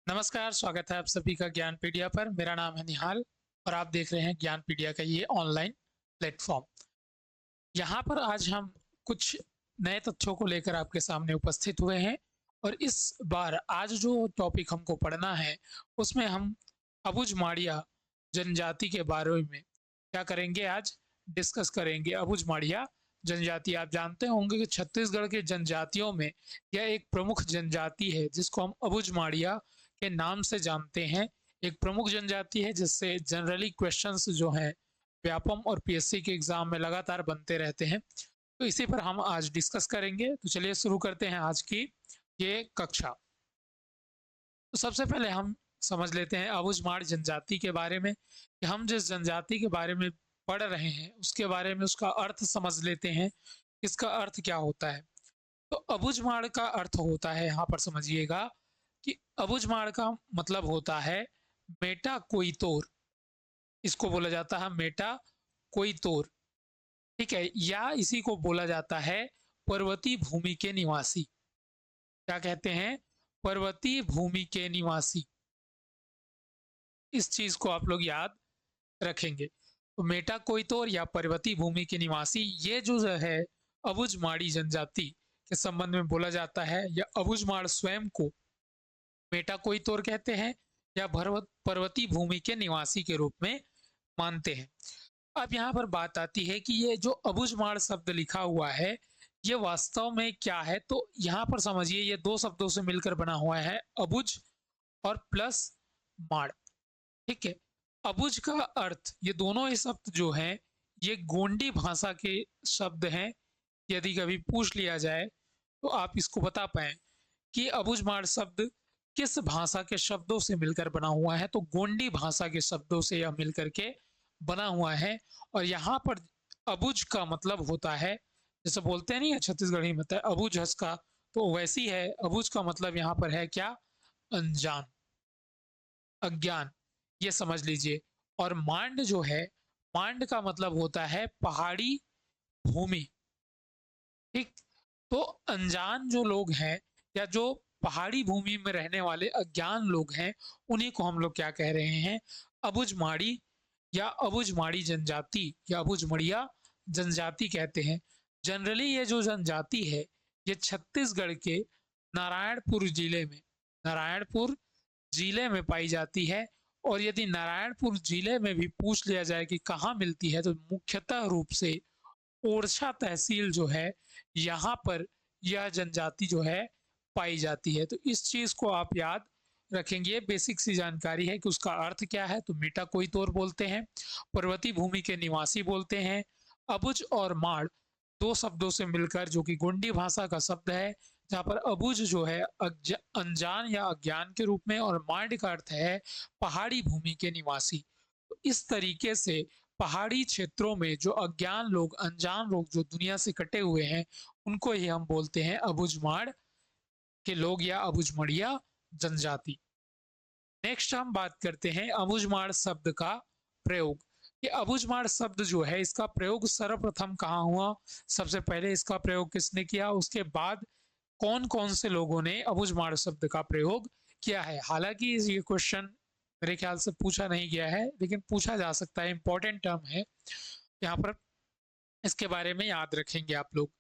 नमस्कार, स्वागत है आप सभी का ज्ञानपीडिया पर। मेरा नाम है निहाल और आप देख रहे हैं ज्ञानपीडिया का ये ऑनलाइन प्लेटफॉर्म। यहाँ पर आज हम कुछ नए तथ्यों को लेकर आपके सामने उपस्थित हुए हैं और इस बार आज जो टॉपिक हमको पढ़ना है उसमें हम अबुझमाड़िया जनजाति के बारे में क्या करेंगे, आज डिस्कस करेंगे। अबुझमाड़िया जनजाति, आप जानते होंगे कि छत्तीसगढ़ के जनजातियों में यह एक प्रमुख जनजाति है जिसको हम अबुझमाड़िया के नाम से जानते हैं। एक प्रमुख जनजाति है जिससे जनरली क्वेश्चंस जो हैं व्यापम और पीएससी के एग्जाम में लगातार बनते रहते हैं। तो इसी पर हम आज डिस्कस करेंगे। तो चलिए शुरू करते हैं आज की ये कक्षा। तो सबसे पहले हम समझ लेते हैं अबुझमाड़ जनजाति के बारे में कि हम जिस जनजाति के बारे में पढ़ रहे हैं उसके बारे में उसका अर्थ समझ लेते हैं, इसका अर्थ क्या होता है। तो अबुझमाड़ का अर्थ होता है, यहाँ पर समझिएगा कि अबुझमाड़ का मतलब होता है मेटा कोई तोर। इसको बोला जाता है मेटा कोई तोर, ठीक है। या इसी को बोला जाता है पर्वतीय भूमि के निवासी। क्या कहते हैं? पर्वतीय भूमि के निवासी। इस चीज को आप लोग याद रखेंगे। तो मेटा कोई तोर या पर्वतीय भूमि के निवासी, ये जो है अबुझमाड़ी जनजाति के संबंध में बोला जाता है। या अबुझमाड़ स्वयं को मेटा कोई तोर कहते हैं या पर्वतीय भूमि के निवासी के रूप में मानते हैं। अब यहाँ पर बात आती है कि ये जो अबुझमाड़ शब्द लिखा हुआ है ये वास्तव में क्या है। तो यहाँ पर समझिए ये दो शब्दों से मिलकर बना हुआ है, अबुझ और प्लस माड़, ठीक है। अबुझ का अर्थ, ये दोनों ही शब्द जो हैं ये गोंडी भाषा के शब्द हैं। यदि कभी पूछ लिया जाए तो आप इसको बता पाए कि अबुझमाड़ शब्द किस भाषा के शब्दों से मिलकर बना हुआ है, तो गोंडी भाषा के शब्दों से यह मिलकर के बना हुआ है। और यहाँ पर अबुझ का मतलब होता है, जैसे बोलते हैं नहीं छत्तीसगढ़ी में है अबुझ हंस का, तो वैसी है। अबुझ का मतलब यहाँ पर है क्या? अनजान, अज्ञान, ये समझ लीजिए। और मांड जो है, मांड का मतलब होता है पहाड़ी भूमि, ठीक। तो अनजान जो लोग हैं या जो पहाड़ी भूमि में रहने वाले अज्ञान लोग हैं उन्हीं को हम लोग क्या कह रहे हैं? अबुझमाड़ी या अबुझमाड़ी जनजाति या अबुझमड़िया जनजाति कहते हैं। जनरली ये जो जनजाति है ये छत्तीसगढ़ के नारायणपुर जिले में, नारायणपुर जिले में पाई जाती है। और यदि नारायणपुर जिले में भी पूछ लिया जाए कि कहाँ मिलती है तो मुख्यतः रूप से ओरछा तहसील जो है यहाँ पर यह जनजाति जो है पाई जाती है। तो इस चीज को आप याद रखेंगे। बेसिक सी जानकारी है कि उसका अर्थ क्या है। तो मेटा कोई तोर बोलते हैं, पर्वतीय भूमि के निवासी बोलते हैं। अबुझ और माड़ दो शब्दों से मिलकर, जो कि गोंडी भाषा का शब्द है, जहाँ पर अबुझ जो है अनजान या अज्ञान के रूप में और माड़ का अर्थ है पहाड़ी भूमि के निवासी। तो इस तरीके से पहाड़ी क्षेत्रों में जो अज्ञान लोग, अनजान लोग जो दुनिया से कटे हुए हैं उनको ही हम बोलते हैं अबुझमाड़ के लोग या अबुझमड़िया जनजाति। नेक्स्ट हम बात करते हैं अबुझमाड़ शब्द का प्रयोग। ये अबुझमाड़ शब्द जो है इसका प्रयोग सर्वप्रथम कहाँ हुआ, सबसे पहले इसका प्रयोग किसने किया, उसके बाद कौन कौन से लोगों ने अबुझमाड़ शब्द का प्रयोग किया है। हालांकि ये क्वेश्चन मेरे ख्याल से पूछा नहीं गया है लेकिन पूछा जा सकता है, इंपॉर्टेंट टर्म है यहाँ पर, इसके बारे में याद रखेंगे आप लोग।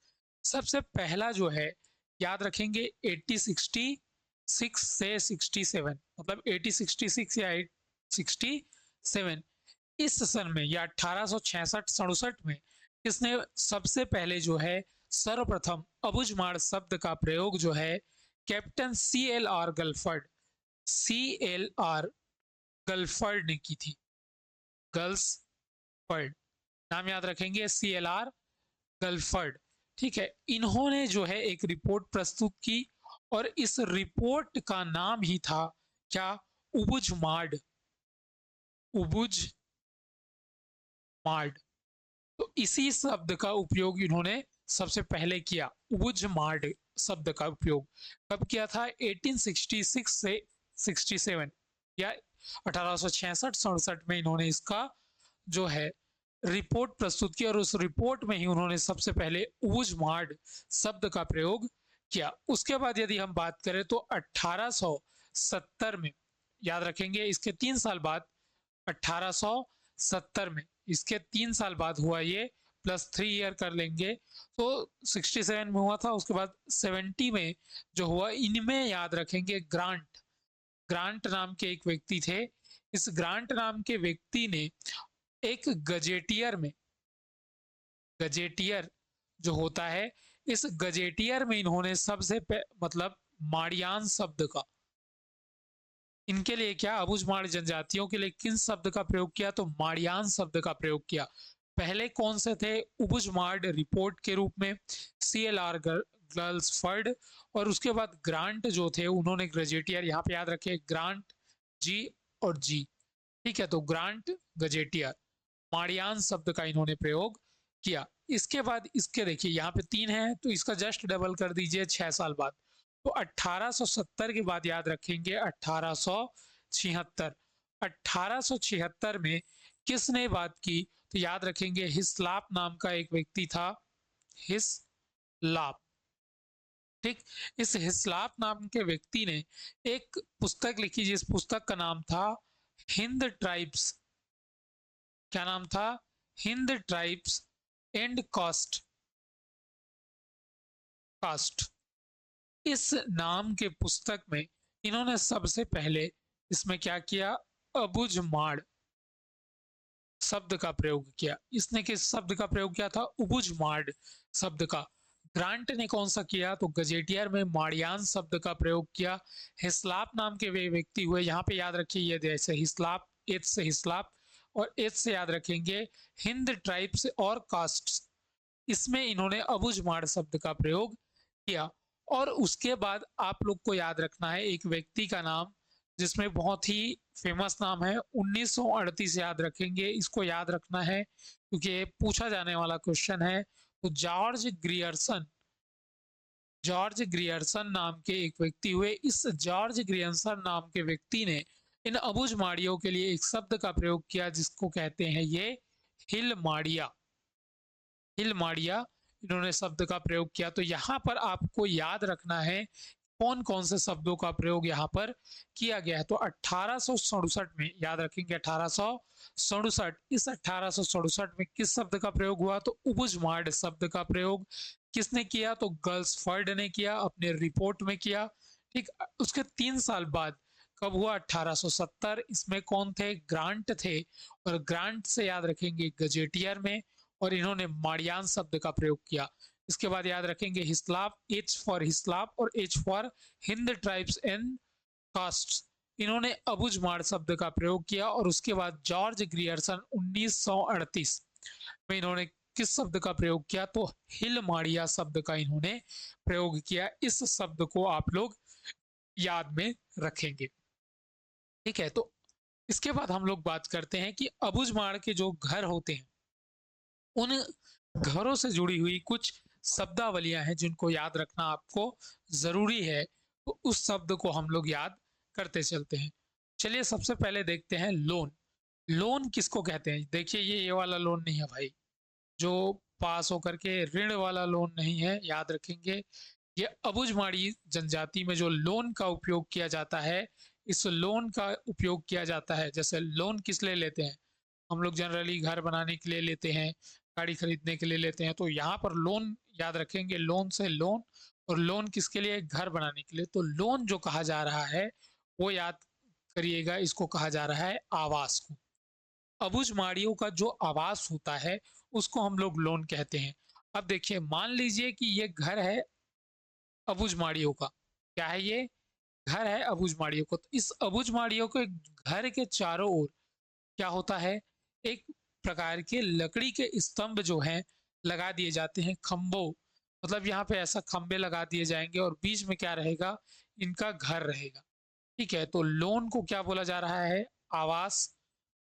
सबसे पहला जो है याद रखेंगे 1866 से 67, मतलब 1866 या 867 इस सन में या 1866-67 में किसने सबसे पहले जो है सर्वप्रथम अबुझमाड़ शब्द का प्रयोग जो है कैप्टन CLR गल्फर्ड, CLR गल्फर्ड ने की थी। गल्फर्ड नाम याद रखेंगे, CLR गल्फर्ड, ठीक है। इन्होंने जो है एक रिपोर्ट प्रस्तुत की और इस रिपोर्ट का नाम ही था क्या? उबुझमाड़, उबुझमाड़। तो इसी शब्द का उपयोग इन्होंने सबसे पहले किया, उबुझमाड़ शब्द का उपयोग कब किया था? 1866 से 67 या 1866-67 में इन्होंने इसका जो है रिपोर्ट प्रस्तुत की और उस रिपोर्ट में ही उन्होंने सबसे पहले उबुझमाड़ शब्द का प्रयोग किया। उसके बाद यदि हम बात करें तो 1800 1870 में, याद रखेंगे इसके 3 साल बाद, 1870 में, इसके 3 साल बाद हुआ ये, प्लस 3 ईयर कर लेंगे तो 67 में हुआ था। उसके बाद 70 में जो हुआ, इनमें याद रखेंगे ग्रांट, ग्रांट नाम के एक व्यक्ति थे। इस ग्रांट नाम के व्यक्ति ने एक गजेटियर में, गजेटियर जो होता है, इस गजेटियर में इन्होंने सबसे मतलब माड़ियान शब्द का, इनके लिए क्या, अबुझमाड़ जनजातियों के लिए किन शब्द का प्रयोग किया, तो माड़ियान शब्द का प्रयोग किया। पहले कौन से थे, उबुझमाड़ रिपोर्ट के रूप में, CLR गर्ल्स फर्ड, और उसके बाद ग्रांट जो थे उन्होंने ग्रेजेटियर, यहाँ पे याद रखे ग्रांट जी और जी, ठीक है। तो ग्रांट गजेटियर, माड़ियान शब्द का इन्होंने प्रयोग किया। इसके बाद इसके देखिए यहाँ पे 3 है तो इसका जस्ट डबल कर दीजिए 6 साल बाद, तो 1870 के बाद याद रखेंगे 1876। 1876 में किसने बात की, तो याद रखेंगे हिस्लाप नाम का एक व्यक्ति था, हिस्लाप, ठीक। इस हिस्लाप नाम के व्यक्ति ने एक पुस्तक लिखी जिस पुस्तक का नाम था हिंद ट्राइब्स, क्या नाम था, Hind tribes and caste, caste. इस नाम के पुस्तक में इन्होंने सबसे पहले इसमें क्या किया, अबुझमाड़ शब्द का प्रयोग किया। इसने किस शब्द का प्रयोग किया था, अबुझमाड़ शब्द का। ग्रांट ने कौन सा किया, तो गजेटियर में माड़ियान शब्द का प्रयोग किया। हिस्लाप नाम के वे व्यक्ति हुए, यहाँ पे याद रखिए ये जैसे हिस्लाप, एच से हिस्लाप और एच से याद रखेंगे हिंद ट्राइब्स और कास्ट्स, इसमें इन्होंने अबुझमाड़ शब्द का प्रयोग किया। और उसके बाद आप लोग को याद रखना है एक व्यक्ति का नाम जिसमें बहुत ही फेमस नाम है, 1938 याद रखेंगे, इसको याद रखना है क्योंकि ये पूछा जाने वाला क्वेश्चन है। तो जॉर्ज ग्रियर्सन, जॉर्ज ग्रियर्सन नाम के एक व्यक्ति हुए। इस जॉर्ज ग्रियर्सन नाम के व्यक्ति ने इन अबुझमाड़ियों के लिए एक शब्द का प्रयोग किया जिसको कहते हैं ये हिलमाड़िया, हिलमाड़िया इन्होंने शब्द का प्रयोग किया। तो यहाँ पर आपको याद रखना है कौन कौन से शब्दों का प्रयोग यहाँ पर किया गया है। तो 1867 में याद रखेंगे 1867, इस 1867 में किस शब्द का प्रयोग हुआ, तो उबुझमाड़ शब्द का प्रयोग किसने किया, तो गर्ल्स फर्ड ने किया, अपने रिपोर्ट में किया, ठीक। उसके 3 साल बाद कब हुआ, 1870, इसमें कौन थे, ग्रांट थे, और ग्रांट से याद रखेंगे गजेटियर में, और इन्होंने माड़ियान शब्द का प्रयोग किया। इसके बाद याद रखेंगे हिस्लाप, एच फॉर हिस्लाप और H for Hind tribes and castes, इन्होंने अबुझमाड़ शब्द का प्रयोग किया। और उसके बाद जॉर्ज ग्रियर्सन 1938 में इन्होंने किस शब्द का प्रयोग किया, तो हिलमाड़िया शब्द का इन्होंने प्रयोग किया। इस शब्द को आप लोग याद में रखेंगे, ठीक है। तो इसके बाद हम लोग बात करते हैं कि अबुझमाड़ के जो घर होते हैं उन घरों से जुड़ी हुई कुछ शब्दावलियां हैं जिनको याद रखना आपको जरूरी है। तो उस शब्द को हम लोग याद करते चलते हैं। चलिए सबसे पहले देखते हैं लोन। लोन किसको कहते हैं, देखिए ये वाला लोन नहीं है भाई, जो पास होकर के ऋण वाला लोन नहीं है, याद रखेंगे। ये अबुझमाड़ी जनजाति में जो लोन का उपयोग किया जाता है, इस लोन का उपयोग किया जाता है, जैसे लोन किस लिए लेते हैं, हम लोग जनरली घर बनाने के लिए लेते हैं, गाड़ी खरीदने के लिए लेते हैं। तो यहाँ पर लोन याद रखेंगे, लोन से लोन, और लोन किसके लिए, घर बनाने के लिए। तो लोन जो कहा जा रहा है वो याद करिएगा, इसको कहा जा रहा है आवास को। अबुझमाड़ियों का जो आवास होता है उसको हम लोग लोन कहते हैं। अब देखिए मान लीजिए कि ये घर है अबुझमाड़ियों का, क्या है ये, घर है अबुझमाड़ियों को। तो इस अबुझमाड़ियों के घर के चारों ओर क्या होता है, एक प्रकार के लकड़ी के स्तंभ जो हैं लगा दिए जाते हैं, खंभों, मतलब यहाँ पे ऐसा खंबे लगा दिए जाएंगे और बीच में क्या रहेगा, इनका घर रहेगा, ठीक है। तो लोन को क्या बोला जा रहा है, आवास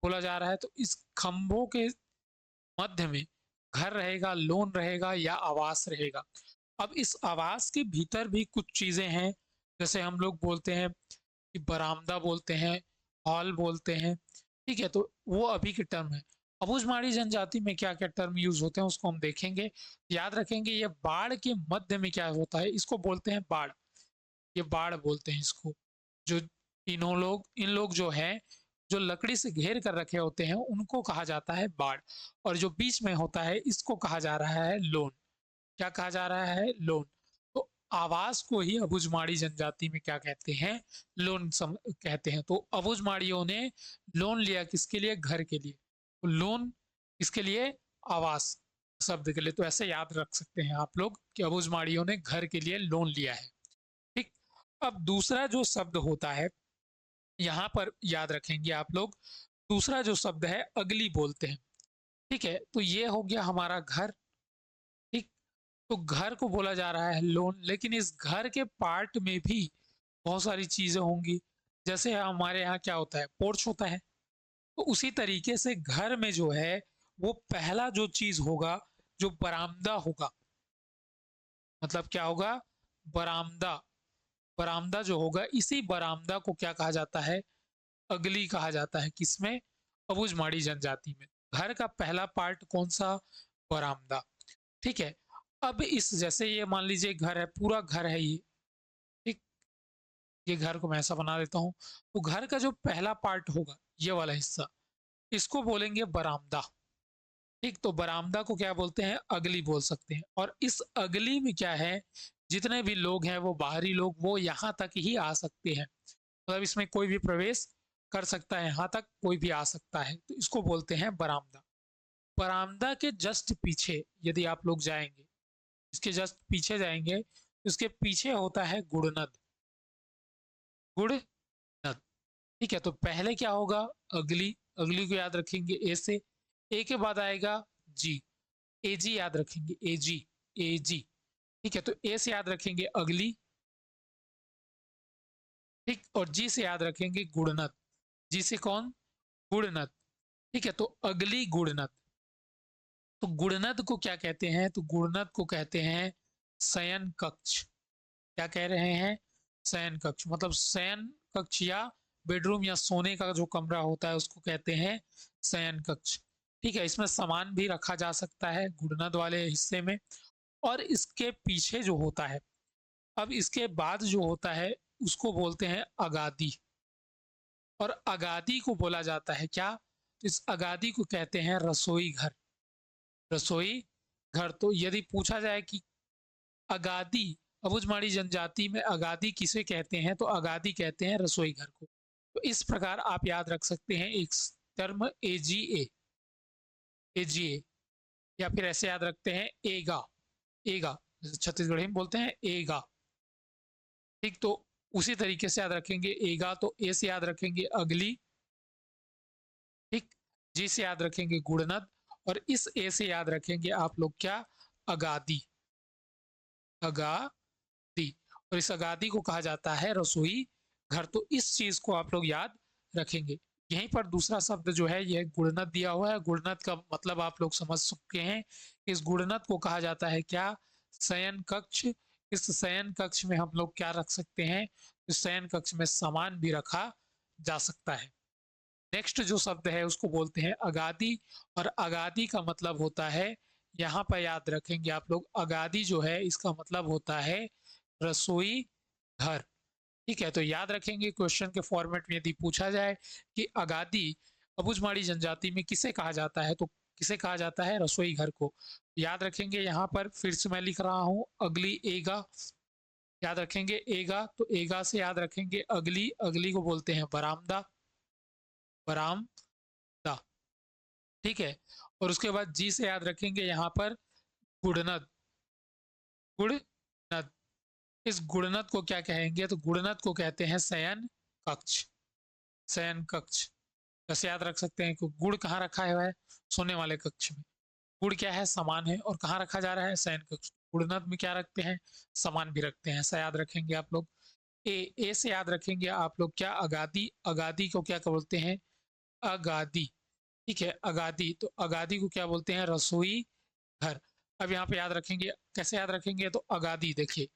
बोला जा रहा है। तो इस खंभों के मध्य में घर रहेगा, लोन रहेगा या आवास रहेगा। अब इस आवास के भीतर भी कुछ चीजें हैं, जैसे हम लोग बोलते हैं कि बरामदा बोलते हैं, हॉल बोलते हैं, ठीक है। तो वो अभी के टर्म है। अबुझमाड़ी जनजाति में क्या क्या टर्म यूज होते हैं उसको हम देखेंगे। याद रखेंगे ये बाढ़ के मध्य में क्या होता है, इसको बोलते हैं बाढ़, ये बाढ़ बोलते हैं इसको, जो इन लोग जो हैं, जो लकड़ी से घेर कर रखे होते हैं, उनको कहा जाता है बाड़। और जो बीच में होता है इसको कहा जा रहा है लोन। क्या कहा जा रहा है? लोन। तो आवास को ही अबुझमाड़ी जनजाति में क्या कहते हैं? कहते हैं। तो अबुझमाड़ियों ने लोन लिया किसके लिए? घर के लिए। तो लोन किसके लिए? आवास शब्द के लिए। तो ऐसे याद रख सकते हैं आप लोग कि अबुझमाड़ियों ने घर के लिए लोन लिया है। ठीक। अब दूसरा जो शब्द होता है, यहां पर याद रखेंगे आप लोग, दूसरा जो शब्द है अगली बोलते हैं। ठीक है, तो ये हो गया हमारा घर। ठीक। तो घर को बोला जा रहा है लोन, लेकिन इस घर के पार्ट में भी बहुत सारी चीजें होंगी। जैसे हमारे यहाँ क्या होता है? पोर्च होता है। तो उसी तरीके से घर में जो है वो पहला जो चीज होगा, जो बरामदा होगा, मतलब क्या होगा? बरामदा। बरामदा जो होगा, इसी बरामदा को क्या कहा जाता है? अगली कहा जाता है। किसमें? अबुझमाड़ी जनजाति में। घर का पहला पार्ट कौन सा? बरामदा। ठीक है। अब इस, जैसे ये मान लीजिए घर है, पूरा घर है ये। ठीक। ये घर को मैं ऐसा बना देता हूं। तो घर का जो पहला पार्ट होगा, ये वाला हिस्सा, इसको बोलेंगे बरामदा। ठीक। तो बरामदा को क्या बोलते हैं? अगली बोल सकते हैं। और इस अगली में क्या है? जितने भी लोग हैं, वो बाहरी लोग, वो यहाँ तक ही आ सकते हैं। मतलब इसमें कोई भी प्रवेश कर सकता है, यहाँ तक कोई भी आ सकता है। तो इसको बोलते हैं बरामदा। बरामदा के जस्ट पीछे यदि आप लोग जाएंगे, इसके जस्ट पीछे जाएंगे, तो इसके पीछे होता है गुड़नद। गुड़नद। ठीक है। तो पहले क्या होगा? अगली। अगली को याद रखेंगे ए से। ए के बाद आएगा जी। एजी याद रखेंगे। एजी। एजी। ठीक है। तो ए से याद रखेंगे अगली। ठीक। और जी से याद रखेंगे गुड़नद। जी से कौन? गुड़नद। ठीक है। तो अगली गुड़नद। तो गुड़नद को क्या कहते हैं? तो गुड़नद को कहते हैं शयन कक्ष। क्या कह रहे हैं? शयन कक्ष। मतलब शयन कक्ष या बेडरूम या सोने का जो कमरा होता है उसको कहते हैं शयन कक्ष। ठीक है। इसमें सामान भी रखा जा सकता है गुड़नद वाले हिस्से में। और इसके पीछे जो होता है, अब इसके बाद जो होता है, उसको बोलते हैं अगादी। और अगादी को बोला जाता है क्या? तो इस अगादी को कहते हैं रसोई घर। रसोई घर। तो यदि पूछा जाए कि अगादी, अबुझमाड़ी जनजाति में अगादी किसे कहते हैं, तो अगादी कहते हैं रसोई घर को। तो इस प्रकार आप याद रख सकते हैं एक टर्म एजीए। एजीए। या फिर ऐसे याद रखते हैं एगा। एगा, छत्तीसगढ़ी में बोलते हैं एगा। ठीक। तो उसी तरीके से याद रखेंगे एगा। तो ए से याद रखेंगे अगली। ठीक। जी से याद रखेंगे गुड़नद। और इस ए से याद रखेंगे आप लोग क्या? अगादी। अगादी। और इस अगादी को कहा जाता है रसोई घर। तो इस चीज को आप लोग याद रखेंगे। यहीं पर दूसरा शब्द जो है, यह गुड़नद दिया हुआ है। गुड़नद का मतलब आप लोग समझ चुके हैं। इस गुड़नद को कहा जाता है क्या? शयन कक्ष। इस शयन कक्ष में हम लोग क्या रख सकते हैं? इस शयन कक्ष में सामान भी रखा जा सकता है। नेक्स्ट जो शब्द है उसको बोलते हैं अगादी। और अगादी का मतलब होता है, यहाँ पर याद रखेंगे आप लोग, अगादी जो है इसका मतलब होता है रसोई घर। ठीक है। तो याद रखेंगे क्वेश्चन के फॉर्मेट में यदि पूछा जाए कि अगादी अबुझमाड़ी जनजाति में किसे कहा जाता है, तो किसे कहा जाता है? रसोई घर को। याद रखेंगे, यहाँ पर फिर से मैं लिख रहा हूं अगली एगा। याद रखेंगे एगा। तो एगा से याद रखेंगे अगली। अगली को बोलते हैं बरामदा। बरामदा। ठीक है। और उसके बाद जी से याद रखेंगे यहाँ पर गुड़नद। गुड़नद। इस गुड़नद को क्या कहेंगे? तो गुड़नद को कहते हैं शयन कक्ष। शयन कक्ष। जैसे याद रख सकते हैं कि गुड़ कहाँ रखा हुआ है? सोने वाले कक्ष में। गुड़ क्या है? सामान है। और कहाँ रखा जा रहा है? शयन कक्ष। गुड़नद में क्या रखते हैं? सामान भी रखते हैं। ऐसा याद रखेंगे आप लोग। ए से याद रखेंगे आप लोग क्या? अगादी। अगादी को क्या बोलते हैं? अगादी। ठीक है। अगादी। तो अगादी को क्या बोलते हैं? रसोई घर। अब यहाँ पे याद रखेंगे, कैसे याद रखेंगे? तो अगादी, देखिए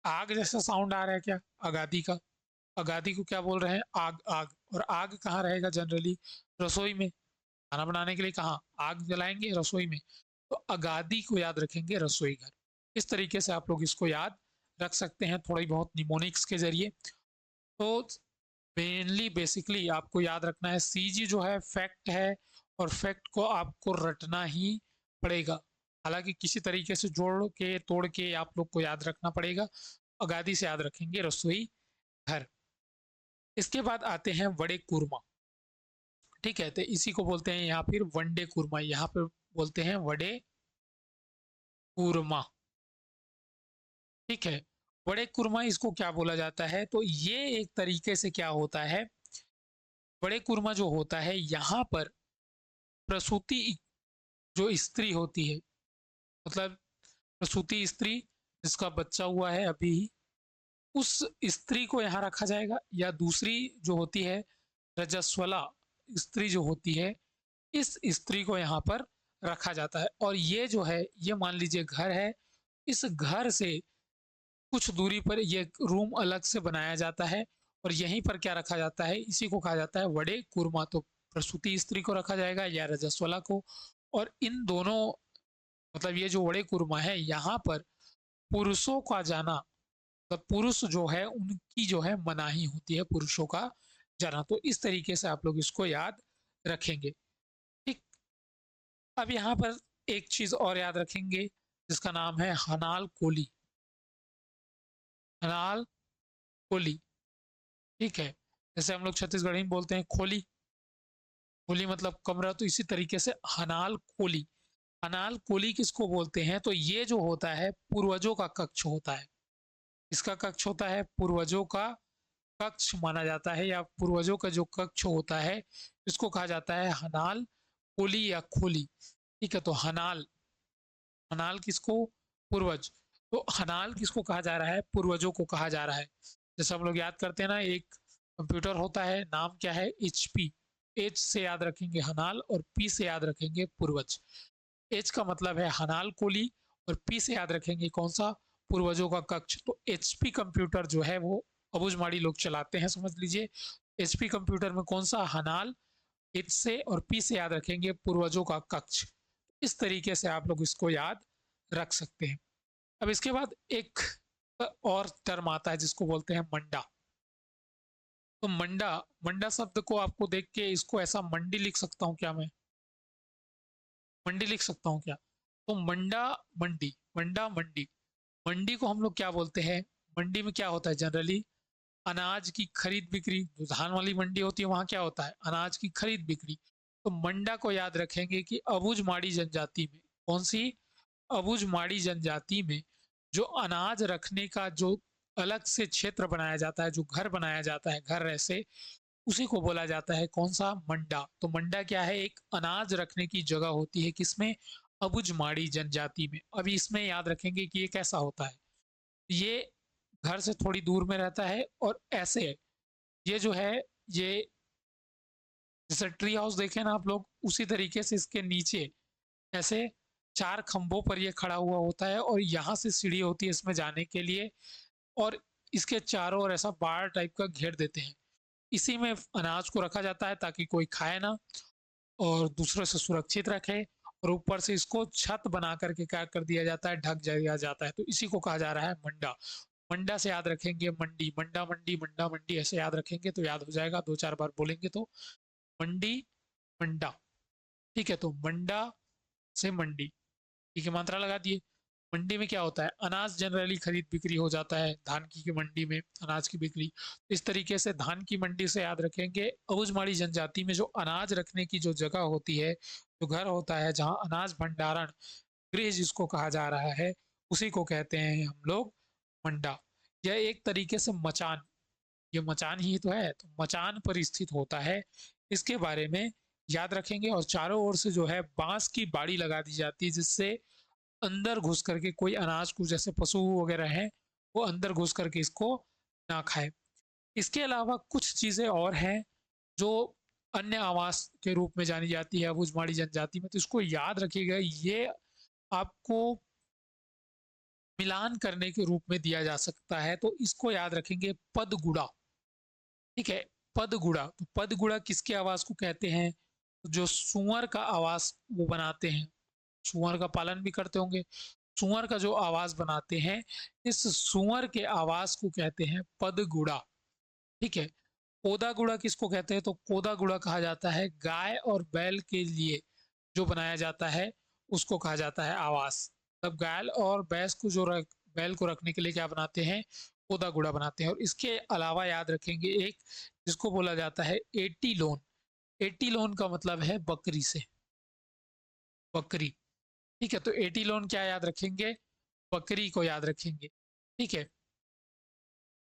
आग जैसा साउंड आ रहा है क्या? अगादी का। अगादी को क्या बोल रहे हैं? आग। आग। और आग कहाँ रहेगा जनरली? रसोई में। खाना बनाने के लिए कहाँ आग जलाएंगे? रसोई में। तो अगादी को याद रखेंगे रसोई घर। इस तरीके से आप लोग इसको याद रख सकते हैं, थोड़ी बहुत निमोनिक्स के जरिए। तो मेनली बेसिकली आपको याद रखना है सीजी जो है फैक्ट है, और फैक्ट को आपको रटना ही पड़ेगा। हालांकि किसी तरीके से जोड़ के तोड़ के आप लोग को याद रखना पड़ेगा। अगादि से याद रखेंगे रसोई घर। इसके बाद आते हैं वड़े कुरमा। ठीक है, तो इसी को बोलते हैं यहाँ फिर वनडे कुरमा, यहाँ पे बोलते हैं वड़े कुरमा। ठीक है, वड़े कुरमा इसको क्या बोला जाता है, तो ये एक तरीके से क्या होता है, वड़े कुरमा जो होता है यहाँ पर प्रसूति जो स्त्री होती है, मतलब प्रसूति स्त्री जिसका बच्चा हुआ है अभी ही, उस स्त्री को यहाँ रखा जाएगा, या दूसरी जो होती है रजस्वला स्त्री जो होती है, इस स्त्री को यहाँ पर रखा जाता है। और ये जो है, ये मान लीजिए घर है, इस घर से कुछ दूरी पर ये रूम अलग से बनाया जाता है, और यहीं पर क्या रखा जाता है, इसी को कहा जाता है वड़े कुरमा। तो प्रसूति स्त्री को रखा जाएगा या रजस्वला को। और इन दोनों, मतलब ये जो वड़े कुरमा है, यहाँ पर पुरुषों का जाना, मतलब पुरुष जो है उनकी जो है मनाही होती है पुरुषों का जाना। तो इस तरीके से आप लोग इसको याद रखेंगे। ठीक, अब यहाँ पर एक चीज और याद रखेंगे जिसका नाम है हनाल कोली। हनाल कोली, ठीक है, जैसे हम लोग छत्तीसगढ़ी में बोलते हैं खोली, खोली मतलब कमरा, तो इसी तरीके से हनाल कोली। हनाल कोली किसको बोलते हैं, तो ये जो होता है पूर्वजों का कक्ष होता है। इसका कक्ष होता है, पूर्वजों का कक्ष माना जाता है, या पूर्वजों का जो कक्ष होता है इसको कहा जाता है हनाल कोली या खोली। ठीक है, तो हनाल, हनाल किसको, पूर्वज। तो हनाल किसको कहा जा रहा है, पूर्वजों को कहा जा रहा है। जैसे हम लोग याद करते हैं ना, एक कंप्यूटर होता है, नाम क्या है, एचपी। एच से याद रखेंगे हनाल, और पी से याद रखेंगे पूर्वज। एच का मतलब है हनाल कोली, और पी से याद रखेंगे कौन सा, पूर्वजों का कक्ष। तो एचपी कंप्यूटर जो है वो अबुझमाड़ी लोग चलाते हैं, समझ लीजिए। एचपी कंप्यूटर में कौन सा, हनाल। एच से और पी से याद रखेंगे पूर्वजों का कक्ष। इस तरीके से आप लोग इसको याद रख सकते हैं। अब इसके बाद एक और टर्म आता है जिसको बोलते हैं मंडा। तो मंडा, मंडा शब्द को आपको देख के इसको ऐसा मंडी लिख सकता हूँ क्या मैं, मंडी लिख सकता हूँ क्या, तो मंडा, मंडी, मंडा मंडी। मंडी को हम लोग क्या बोलते हैं, मंडी में क्या होता है जनरली, अनाज की खरीद बिक्री। जो धान वाली मंडी होती है वहां क्या होता है, अनाज की खरीद बिक्री। तो मंडा को याद रखेंगे कि अबुझमाड़ी जनजाति में, कौन सी, अबुझमाड़ी जनजाति में जो अनाज रखने का जो अलग से क्षेत्र बनाया जाता है, जो घर बनाया जाता है, घर ऐसे, उसी को बोला जाता है कौन सा, मंडा। तो मंडा क्या है, एक अनाज रखने की जगह होती है, किसमें, अबुझमाड़ी जनजाति में। अभी इसमें याद रखेंगे कि ये कैसा होता है, ये घर से थोड़ी दूर में रहता है, और ऐसे ये जो है, ये जैसे ट्री हाउस देखे ना आप लोग, उसी तरीके से इसके नीचे ऐसे चार खंभों पर ये खड़ा हुआ होता है, और यहाँ से सीढ़ी होती है इसमें जाने के लिए, और इसके चारों ओर ऐसा बाड़ टाइप का घेर देते हैं। इसी में अनाज को रखा जाता है ताकि कोई खाए ना, और दूसरों से सुरक्षित रखे। और ऊपर से इसको छत बना करके क्या कर दिया जाता है, ढक दिया जाता है। तो इसी को कहा जा रहा है मंडा। मंडा से याद रखेंगे मंडी, मंडा मंडी, मंडा मंडी, ऐसे याद रखेंगे तो याद हो जाएगा, दो चार बार बोलेंगे तो। मंडी, मंडा, ठीक है, तो मंडा से मंडी, ठीक है, मात्रा लगा दिए। मंडी में क्या होता है, अनाज जनरली खरीद बिक्री हो जाता है, धान की मंडी में अनाज की बिक्री। इस तरीके से धान की मंडी से याद रखेंगे अबुझमाड़ी जनजाति में जो अनाज रखने की जो जगह होती है, जो घर होता है, जहाँ अनाज भंडारण गृह जिसको कहा जा रहा है, उसी को कहते हैं हम लोग मंडा। यह एक तरीके से मचान, ये मचान ही तो है, तो मचान पर स्थित होता है, इसके बारे में याद रखेंगे। और चारों ओर से जो है बांस की बाड़ी लगा दी जाती है, जिससे अंदर घुस करके कोई अनाज को, जैसे पशु वगैरह है, वो अंदर घुस करके इसको ना खाए। इसके अलावा कुछ चीजें और हैं जो अन्य आवास के रूप में जानी जाती है अबुझमाड़ी जनजाति में, तो इसको याद रखिएगा। ये आपको मिलान करने के रूप में दिया जा सकता है, तो इसको याद रखेंगे पदगुड़ा। ठीक है, पदगुड़ा, तो पदगुड़ा किसके आवास को कहते हैं, जो सुअर का आवास वो बनाते हैं, सुअर का पालन भी करते होंगे, सुअर का जो आवास बनाते हैं, इस सुअर के आवास को कहते हैं पदगुड़ा। ठीक है। कोदा गुड़ा किसको कहते हैं? तो कोदा गुड़ा कहा जाता है गाय और बैल के लिए जो बनाया जाता है, उसको कहा जाता है आवास। तब गाय और भैंस को बैल को रखने के लिए क्या बनाते हैं? कोदा गुड़ा बनाते हैं। और इसके अलावा याद रखेंगे एक जिसको बोला जाता है एटी लोन। एटी लोन का मतलब है बकरी से, बकरी। ठीक है, तो एटी लोन क्या याद रखेंगे? बकरी को याद रखेंगे। ठीक है,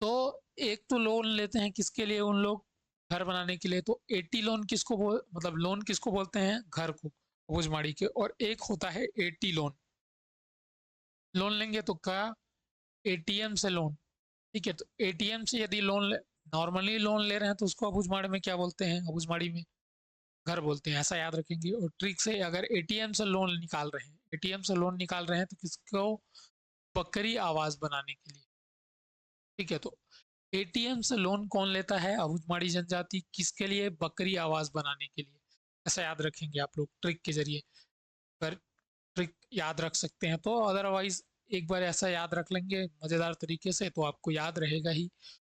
तो एक तो लोन लेते हैं किसके लिए? उन लोग घर बनाने के लिए। तो एटी लोन किसको मतलब लोन किसको बोलते हैं? घर को, भुजमाड़ी के। और एक होता है एटी लोन। लोन लेंगे तो क्या? एटीएम से लोन। ठीक है, तो एटीएम से यदि नॉर्मली लोन ले रहे हैं तो उसको अबूझमाड़ में क्या बोलते हैं? अबूझमाड़ी में घर बोलते हैं। ऐसा याद रखेंगे। और ट्रिक से अगर एटीएम से लोन निकाल रहे हैं, एटीएम से लोन निकाल रहे हैं तो किसको? बकरी आवास बनाने के लिए। ठीक है, तो एटीएम से लोन कौन लेता है? अबूझमाड़ी जनजाति। किसके लिए? बकरी आवास बनाने के लिए। ऐसा याद रखेंगे आप लोग ट्रिक के जरिए। अगर ट्रिक याद रख सकते हैं तो, अदरवाइज एक बार ऐसा याद रख लेंगे मजेदार तरीके से तो आपको याद रहेगा ही।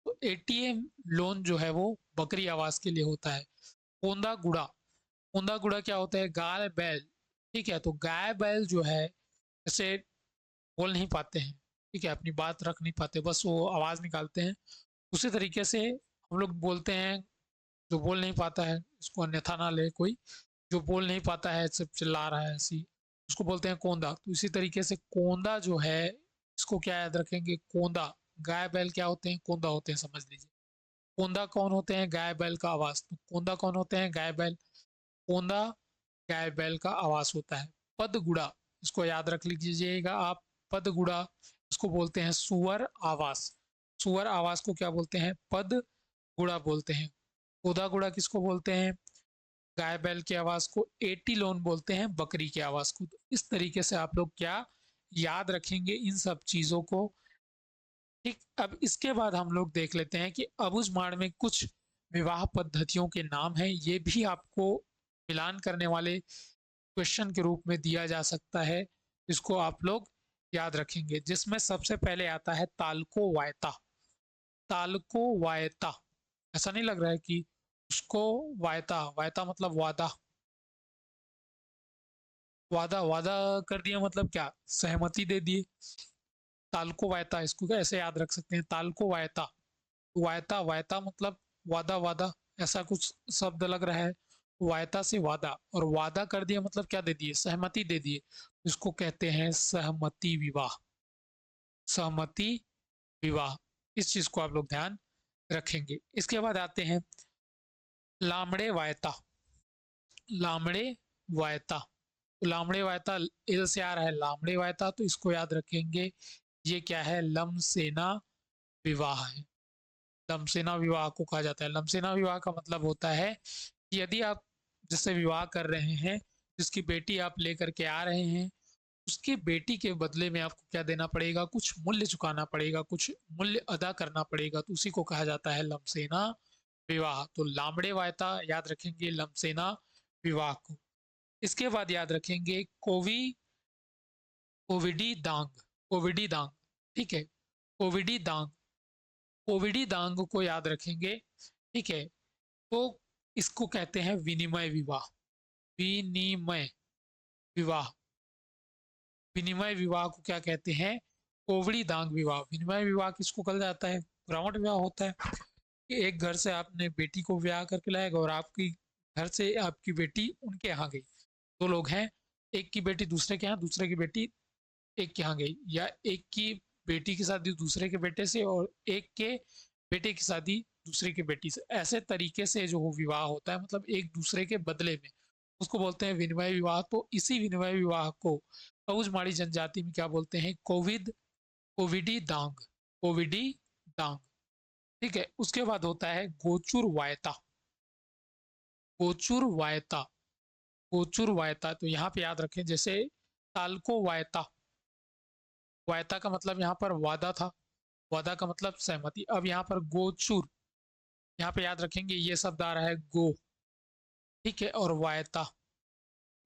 तो एटीएम लोन जो है वो बकरी आवास के लिए होता है। कोंदा गुड़ा, कोंदा गुड़ा क्या होता है? गाय बैल। ठीक है, तो गाय बैल जो है जैसे बोल नहीं पाते हैं, ठीक है, अपनी बात रख नहीं पाते, बस वो आवाज निकालते हैं। उसी तरीके से हम लोग बोलते हैं, जो बोल नहीं पाता है इसको अन्यथा ना ले कोई, जो बोल नहीं पाता है सिर्फ चिल्ला रहा है ऐसी, उसको बोलते हैं कोंदा। तो इसी तरीके से कोंदा जो है, इसको क्या याद रखेंगे? कोंदा। गाय बैल क्या होते हैं? कोंदा होते हैं, समझ लीजिए। कोंदा कौन होते हैं? गाय बैल का आवास। तो कोंदा कौन होते हैं? गाय बैल। कोंदा गाय बैल का आवास होता है। पदगुड़ा, इसको याद रख लीजिएगा आप। पदगुड़ा इसको बोलते हैं सुअर आवास। सुअर आवास को क्या बोलते हैं? पद गुड़ा बोलते हैं। कोदा गुड़ा किसको बोलते हैं? गाय बैल के आवास को। एटी लोन बोलते हैं बकरी के आवास को। तो इस तरीके से आप लोग क्या याद रखेंगे इन सब चीजों को। ठीक, अब इसके बाद हम लोग देख लेते हैं कि अबुझमाड़ में कुछ विवाह पद्धतियों के नाम हैं। ये भी आपको मिलान करने वाले क्वेश्चन के रूप में दिया जा सकता है, जिसको आप लोग याद रखेंगे। जिसमें सबसे पहले आता है तालको वायता। तालको वायता, ऐसा नहीं लग रहा है कि उसको वायता, वायता मतलब वादा, वादा वादा कर दिया मतलब क्या? सहमति दे दिए। तालको वायता, इसको ऐसे याद रख सकते हैं, तालको वायता। वायता, वायता मतलब वादा, वादा ऐसा कुछ शब्द लग रहा है। वायता से वादा, और वादा कर दिया मतलब क्या दे दिए? सहमति दे दिए। इसको कहते हैं सहमति विवाह। सहमति विवाह, इस चीज को आप लोग ध्यान रखेंगे। इसके बाद आते हैं लामड़े वायता। लामड़े वायता, तो लामड़े वायता इधर से आ रहा है लामड़े वायता, तो इसको याद रखेंगे। ये क्या है? लमसेना विवाह है। लमसेना विवाह को कहा जाता है। लमसेना विवाह का मतलब होता है कि यदि आप जिससे विवाह कर रहे हैं, जिसकी बेटी आप लेकर के आ रहे हैं, उसकी बेटी के बदले में आपको क्या देना पड़ेगा? कुछ मूल्य चुकाना पड़ेगा, कुछ मूल्य अदा करना पड़ेगा। तो उसी को कहा जाता है लमसेना विवाह। तो लामड़े वायता याद रखेंगे, लमसेना विवाह को। इसके बाद याद रखेंगे कोविडी दांग। कोविडी दांग, ठीक है, कोविडी दांग। कोविडी दांग को याद रखेंगे। ठीक है, तो इसको कहते हैं विनिमय विवाह। विनिमय विवाह, विनिमय विवाह को क्या कहते हैं? कोवड़ी दांग विवाह। विनिमय विवाह किसको कहा जाता है? ब्राह्मण विवाह होता है कि एक घर से आपने बेटी को ब्याह करके लाएगा और आपकी घर से आपकी बेटी उनके यहाँ गई। दो लोग हैं, एक की बेटी दूसरे के यहाँ, दूसरे की बेटी एक के यहाँ गई, या एक की बेटी की शादी दूसरे के बेटे से और एक के बेटे की शादी दूसरे के बेटी से। ऐसे तरीके से जो विवाह होता है, मतलब एक दूसरे के बदले में, उसको बोलते हैं विनिमय विवाह। तो इसी विनिमय विवाह को पहुजमाड़ी जनजाति में क्या बोलते हैं? कोविडी दांग। कोविडी दांग, ठीक है। उसके बाद होता है गोचुर वायता। गोचुर वायता, गोचुर वायता, तो यहाँ पे याद रखें जैसे तालको वायता। वायता का मतलब यहाँ पर वादा था, वादा का मतलब सहमति। अब यहाँ पर गोचुर, यहाँ पे याद रखेंगे ये शब्द आ रहा है गो, ठीक है, और वायता।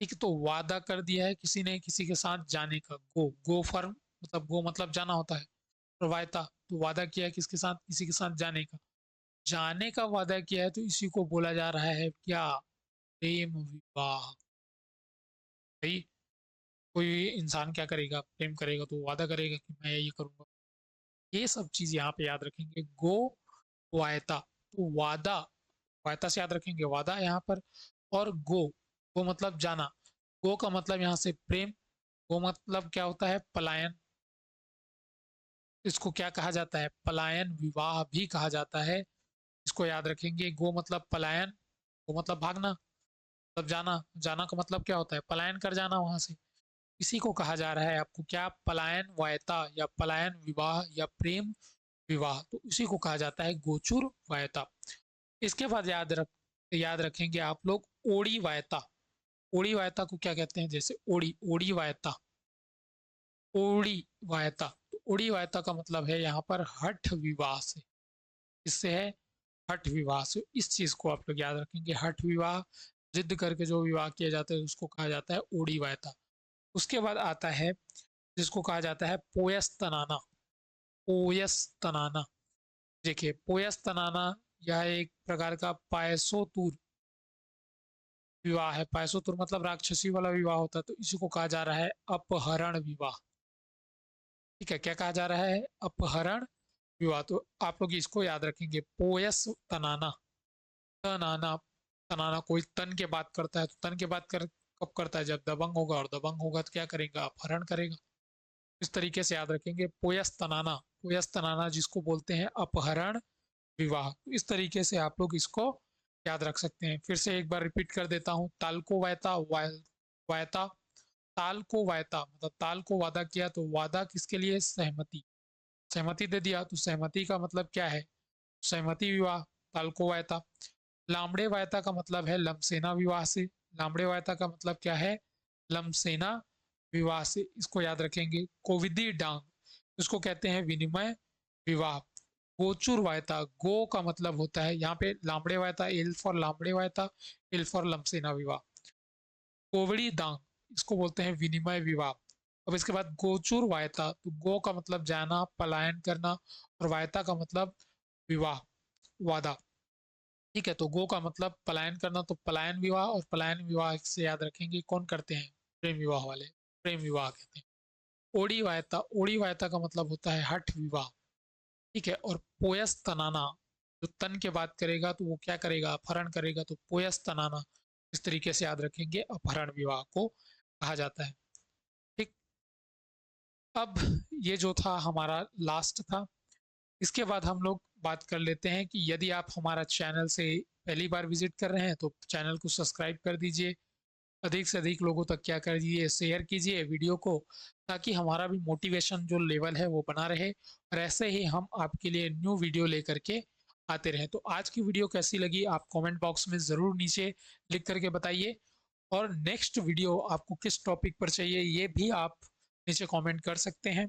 ठीक है, तो वादा कर दिया है किसी ने किसी के साथ जाने का। गो फर्म, मतलब गो मतलब जाना होता है। और वायता, तो वादा किया है किसके साथ? किसी के साथ जाने का। जाने का वादा किया है तो इसी को बोला जा रहा है क्या, प्रेम विवाह। भाई कोई इंसान क्या करेगा, प्रेम करेगा तो वादा करेगा कि मैं ये करूंगा। ये सब चीज यहाँ पे याद रखेंगे। गो वायता, तो वादा, वायता से याद रखेंगे वादा यहाँ पर। और गो मतलब जाना। गो का मतलब यहाँ से प्रेम। गो मतलब क्या होता है, पलायन। इसको क्या कहा जाता है, पलायन विवाह भी कहा जाता है। इसको याद रखेंगे। गो मतलब पलायन, गो मतलब भागना, मतलब जाना। जाना का मतलब क्या होता है, पलायन कर जाना वहां से। इसी को कहा जा रहा है आपको क्या, पलायन वायता या पलायन विवाह या प्रेम विवाह, तो उसी को कहा जाता है गोचुर वायता। इसके बाद याद रखेंगे आप लोग ओड़ी वायता। ओड़ी वायता को क्या कहते हैं, जैसे ओड़ी, ओड़ी वायता, ओड़ी वायता। तो ओड़ी वायता का मतलब है यहाँ पर हठ विवाह से। इससे है हठ विवाह से। इस चीज को आप लोग याद रखेंगे, हठ विवाह, जिद करके जो विवाह किया जाता है उसको कहा जाता है ओड़ी वायता। उसके बाद आता है जिसको कहा जाता है पोयस तनाना। पोयस तनाना, देखिए पोयस तनाना यह एक प्रकार का पायसोतुर विवाह है। पायसोतुर मतलब राक्षसी वाला विवाह होता है, तो इसी को कहा जा रहा है अपहरण विवाह। ठीक है, क्या कहा जा रहा है, अपहरण विवाह। तो आप लोग इसको याद रखेंगे, पोयस तनाना। तनाना, तनाना, कोई तन के बात करता है तो तन के बात कर कब करता है, जब दबंग होगा, और दबंग होगा तो क्या करेगा, अपहरण करेगा। इस तरीके से याद रखेंगे पोयस तनाना। पोयस तनाना जिसको बोलते हैं अपहरण विवाह। इस तरीके से आप लोग इसको याद रख सकते हैं। फिर से एक बार रिपीट कर देता हूँ, ताल को वायता, वायता, ताल को वायता मतलब ताल को वादा किया, तो वादा किसके लिए, सहमति। सहमति दे दिया तो सहमति का मतलब क्या है, सहमति विवाह, ताल को वायता। लामड़े वायता का मतलब है लमसेना विवाह से। लामड़े वायता का मतलब क्या है, लमसेना विवाह से। इसको याद रखेंगे। कोविदी डांग, इसको कहते हैं विनिमय विवाह। गोचुर वायता, गो का मतलब होता है यहाँ पे लामड़े वायता, एल फॉर लामड़े वायता, एल फॉर लमसेना विवाह। कोवड़ी दांग, इसको बोलते हैं विनिमय विवाह। अब इसके बाद गोचुर वायता, तो गो का मतलब जाना, पलायन करना, और वायता का मतलब विवाह, वादा। ठीक है, तो गो का मतलब पलायन करना, तो पलायन विवाह। और पलायन विवाह से याद रखेंगे कौन करते हैं, प्रेम विवाह वाले, प्रेम विवाह कहते हैं। ओड़ी वायता, ओड़ी वायता का मतलब होता है हठ विवाह। ठीक है, और पोयस तनाना, जो तन के बात करेगा तो वो क्या करेगा, अपहरण करेगा, तो पोयस तनाना। इस तरीके से याद रखेंगे, अपहरण विवाह को कहा जाता है। ठीक, अब ये जो था हमारा लास्ट था। इसके बाद हम लोग बात कर लेते हैं कि यदि आप हमारा चैनल से पहली बार विजिट कर रहे हैं तो चैनल को सब्सक्राइब कर दीजिए। अधिक से अधिक लोगों तक क्या कर दीजिए, शेयर कीजिए वीडियो को, ताकि हमारा भी मोटिवेशन जो लेवल है वो बना रहे, और ऐसे ही हम आपके लिए न्यू वीडियो लेकर के आते रहें। तो आज की वीडियो कैसी लगी आप कमेंट बॉक्स में ज़रूर नीचे लिख करके बताइए। और नेक्स्ट वीडियो आपको किस टॉपिक पर चाहिए ये भी आप नीचे कमेंट कर सकते हैं,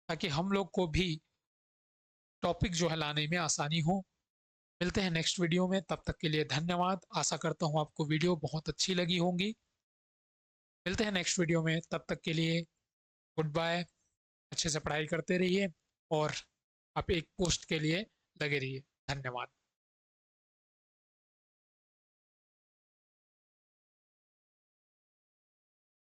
ताकि हम लोग को भी टॉपिक जो है लाने में आसानी हो। मिलते हैं नेक्स्ट वीडियो में, तब तक के लिए धन्यवाद। आशा करता हूँ आपको वीडियो बहुत अच्छी लगी होंगी। मिलते हैं नेक्स्ट वीडियो में, तब तक के लिए गुड बाय। अच्छे से पढ़ाई करते रहिए और आप एक पोस्ट के लिए लगे रहिए। धन्यवाद।